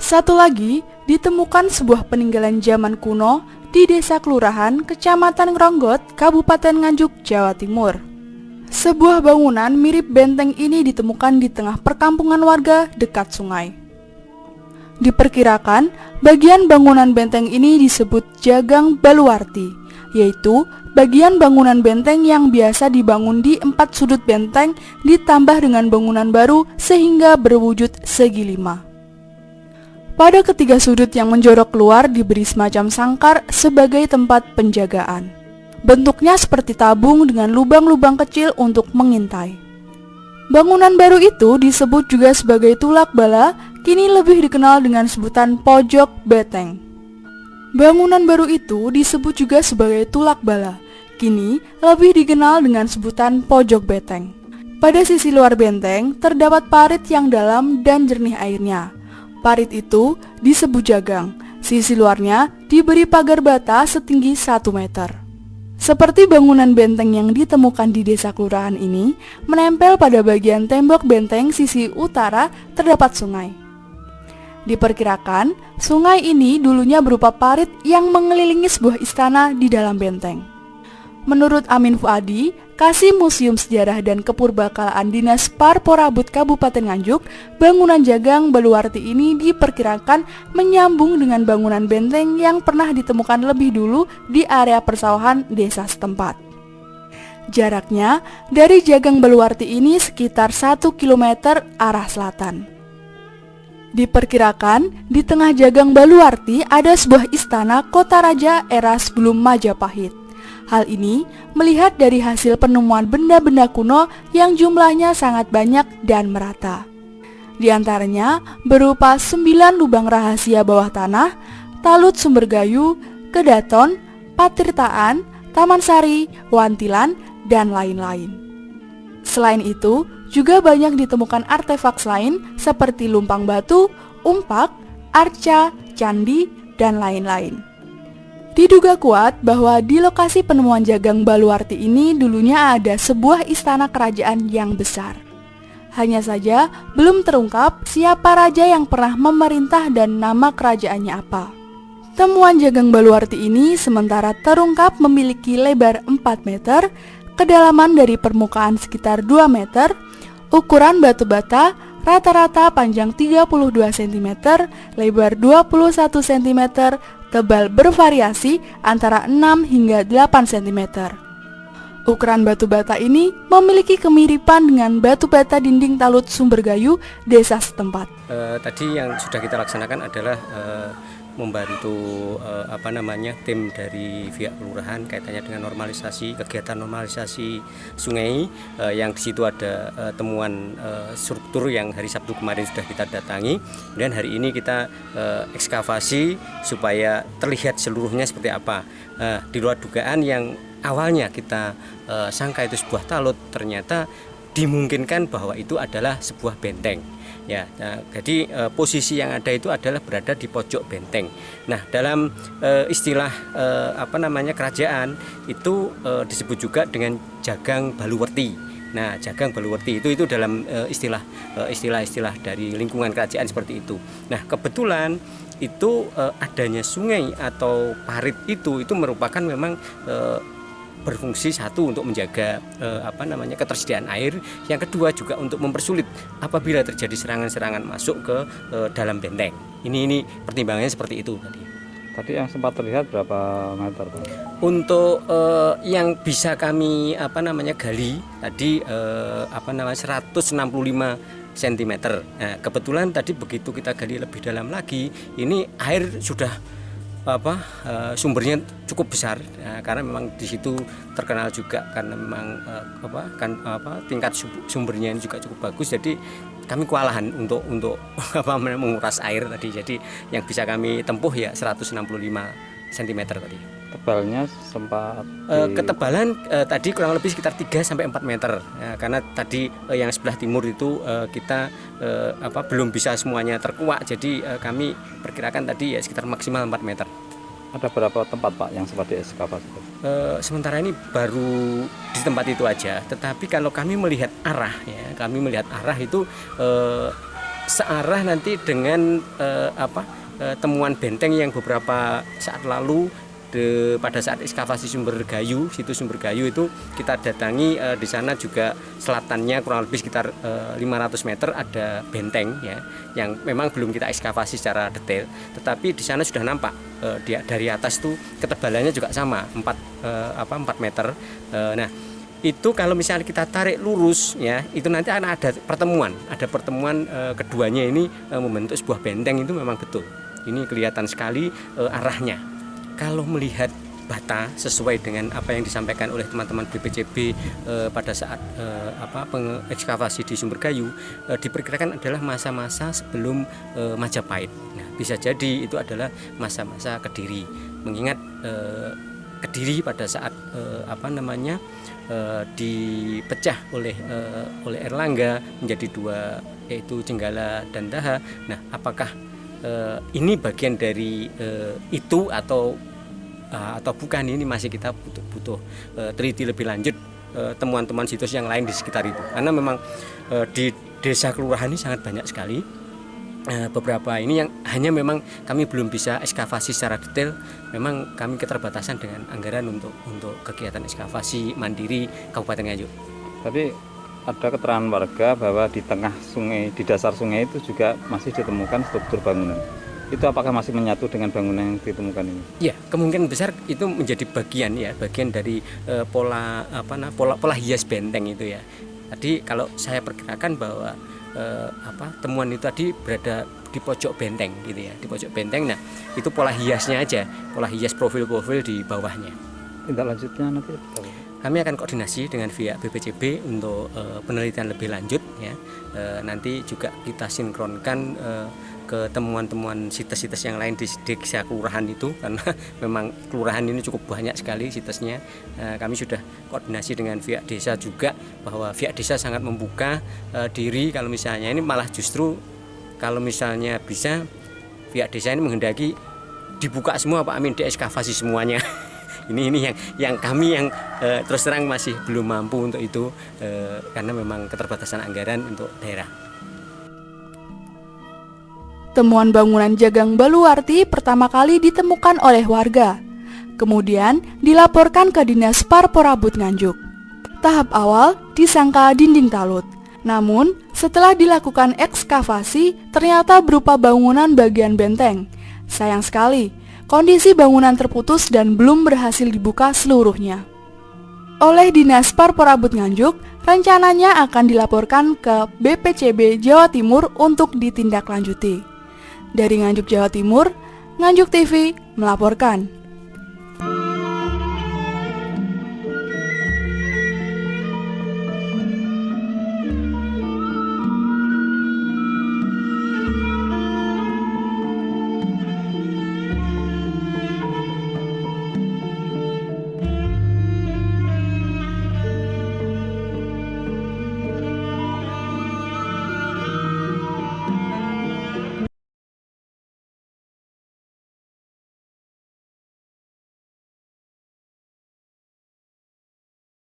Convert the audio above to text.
Satu lagi, ditemukan sebuah peninggalan zaman kuno di Desa Kelurahan, Kecamatan Ngronggot, Kabupaten Nganjuk, Jawa Timur. Sebuah bangunan mirip benteng ini ditemukan di tengah perkampungan warga dekat sungai. Diperkirakan, bagian bangunan benteng ini disebut Jagang Baluwarti, yaitu bagian bangunan benteng yang biasa dibangun di 4 sudut benteng ditambah dengan bangunan baru sehingga berwujud segi 5. Pada ketiga sudut yang menjorok keluar diberi semacam sangkar sebagai tempat penjagaan. Bentuknya seperti tabung dengan lubang-lubang kecil untuk mengintai. Bangunan baru itu disebut juga sebagai tulak bala, kini lebih dikenal dengan sebutan pojok beteng. Bangunan baru itu disebut juga sebagai tulak bala, kini lebih dikenal dengan sebutan pojok beteng. Pada sisi luar benteng terdapat parit yang dalam dan jernih airnya. Parit itu disebut jagang. Sisi luarnya diberi pagar bata setinggi 1 meter. Seperti bangunan benteng yang ditemukan di desa kelurahan ini, menempel pada bagian tembok benteng sisi utara terdapat sungai. Diperkirakan, sungai ini dulunya berupa parit yang mengelilingi sebuah istana di dalam benteng. Menurut Amin Fuadi, Kasih Museum Sejarah dan Kepurbakalaan Dinas Parporabut Kabupaten Nganjuk, bangunan Jagang Baluwarti ini diperkirakan menyambung dengan bangunan benteng yang pernah ditemukan lebih dulu di area persawahan desa setempat. Jaraknya dari Jagang Baluwarti ini sekitar 1 km arah selatan. Diperkirakan di tengah Jagang Baluwarti ada sebuah istana kota raja era sebelum Majapahit. Hal ini melihat dari hasil penemuan benda-benda kuno yang jumlahnya sangat banyak dan merata. Di antaranya berupa 9 lubang rahasia bawah tanah, talut Sumbergayu, Kedaton, Patirtaan, Taman Sari, Wantilan, dan lain-lain. Selain itu, juga banyak ditemukan artefak lain seperti lumpang batu, umpak, arca, candi, dan lain-lain. Diduga kuat bahwa di lokasi penemuan Jagang Baluwarti ini dulunya ada sebuah istana kerajaan yang besar. Hanya saja belum terungkap siapa raja yang pernah memerintah dan nama kerajaannya apa. Temuan Jagang Baluwarti ini sementara terungkap memiliki lebar 4 meter, kedalaman dari permukaan sekitar 2 meter, ukuran batu bata rata-rata panjang 32 cm, lebar 21 cm, tebal bervariasi antara 6 hingga 8 cm. Ukuran batu bata ini memiliki kemiripan dengan batu bata dinding talut Sumbergayu desa setempat. Tadi yang sudah kita laksanakan adalah membantu tim dari pihak kelurahan kaitannya dengan normalisasi, kegiatan normalisasi sungai yang di situ ada temuan struktur yang hari Sabtu kemarin sudah kita datangi. Kemudian hari ini kita ekskavasi supaya terlihat seluruhnya seperti apa. Di luar dugaan yang awalnya kita sangka itu sebuah talut, ternyata dimungkinkan bahwa itu adalah sebuah benteng. Ya, jadi posisi yang ada itu adalah berada di pojok benteng. Nah, dalam istilah kerajaan itu disebut juga dengan Jagang Baluwarti. Nah, Jagang Baluwarti itu dalam istilah dari lingkungan kerajaan seperti itu. Nah, kebetulan itu adanya sungai atau parit itu merupakan memang berfungsi satu untuk menjaga ketersediaan air, yang kedua juga untuk mempersulit apabila terjadi serangan-serangan masuk ke dalam benteng. Ini pertimbangannya seperti itu tadi. Tadi yang sempat terlihat berapa meter, Pak? Untuk yang bisa kami gali tadi 165 cm. Nah, kebetulan tadi begitu kita gali lebih dalam lagi, ini air sudah sumbernya cukup besar, karena memang di situ terkenal juga karena memang tingkat sumbernya ini juga cukup bagus, jadi kami kewalahan untuk menguras air tadi. Jadi yang bisa kami tempuh ya 165 cm tadi. Tebalnya sempat ketebalan tadi kurang lebih sekitar 3-4 meter ya, karena tadi yang sebelah timur itu kita belum bisa semuanya terkuak, jadi kami perkirakan tadi ya sekitar maksimal 4 meter. Ada berapa tempat, Pak, yang sempat diekskavasi? Sementara ini baru di tempat itu aja, tetapi kalau kami melihat arah itu searah nanti dengan temuan benteng yang beberapa saat lalu pada saat ekskavasi situs sumber gayu itu kita datangi. Di sana juga selatannya kurang lebih sekitar 500 meter ada benteng ya, yang memang belum kita ekskavasi secara detail, tetapi di sana sudah nampak dari atas tuh ketebalannya juga sama 4 meter. Nah itu kalau misalnya kita tarik lurus ya, itu nanti akan ada pertemuan keduanya ini membentuk sebuah benteng. Itu memang betul, ini kelihatan sekali arahnya. Kalau melihat bata sesuai dengan apa yang disampaikan oleh teman-teman BPCB pada saat ekskavasi di Sumber Gayu, diperkirakan adalah masa-masa sebelum Majapahit. Nah, bisa jadi itu adalah masa-masa Kediri, mengingat Kediri pada saat dipecah oleh Erlangga menjadi 2, yaitu Jenggala dan Daha. Nah, apakah ini bagian dari itu atau bukan? Ini masih kita butuh teliti lebih lanjut temuan-temuan situs yang lain di sekitar itu, karena memang di desa kelurahan ini sangat banyak sekali. Beberapa ini yang hanya memang kami belum bisa ekskavasi secara detail. Memang kami keterbatasan dengan anggaran untuk kegiatan ekskavasi mandiri Kabupaten Nganjuk. Tapi ada keterangan warga bahwa di tengah sungai, di dasar sungai itu juga masih ditemukan struktur bangunan. Itu apakah masih menyatu dengan bangunan yang ditemukan ini? Ya, kemungkinan besar itu menjadi bagian dari pola hias benteng itu ya. Tadi kalau saya perkirakan bahwa temuan itu tadi berada di pojok benteng gitu ya, di pojok benteng. Nah, itu pola hiasnya aja, pola hias profil-profil di bawahnya. Tindak lanjutnya nanti kami akan koordinasi dengan pihak BPCB untuk penelitian lebih lanjut ya. Nanti juga kita sinkronkan ke temuan-temuan situs-situs yang lain di desa kelurahan itu, karena memang kelurahan ini cukup banyak sekali situsnya. Kami sudah koordinasi dengan pihak desa juga, bahwa pihak desa sangat membuka diri. Kalau misalnya ini malah justru kalau misalnya bisa pihak desa ini menghendaki dibuka semua Pak Amin, diekskavasi semuanya. Ini yang kami terus terang masih belum mampu untuk itu, karena memang keterbatasan anggaran untuk daerah. Temuan bangunan Jagang Baluwarti pertama kali ditemukan oleh warga, kemudian dilaporkan ke Dinas Parporabut Nganjuk. Tahap awal disangka dinding talut, namun setelah dilakukan ekskavasi ternyata berupa bangunan bagian benteng. Sayang sekali, kondisi bangunan terputus dan belum berhasil dibuka seluruhnya. Oleh Dinas Parporabut Nganjuk, rencananya akan dilaporkan ke BPCB Jawa Timur untuk ditindaklanjuti. Dari Nganjuk, Jawa Timur, Nganjuk TV melaporkan.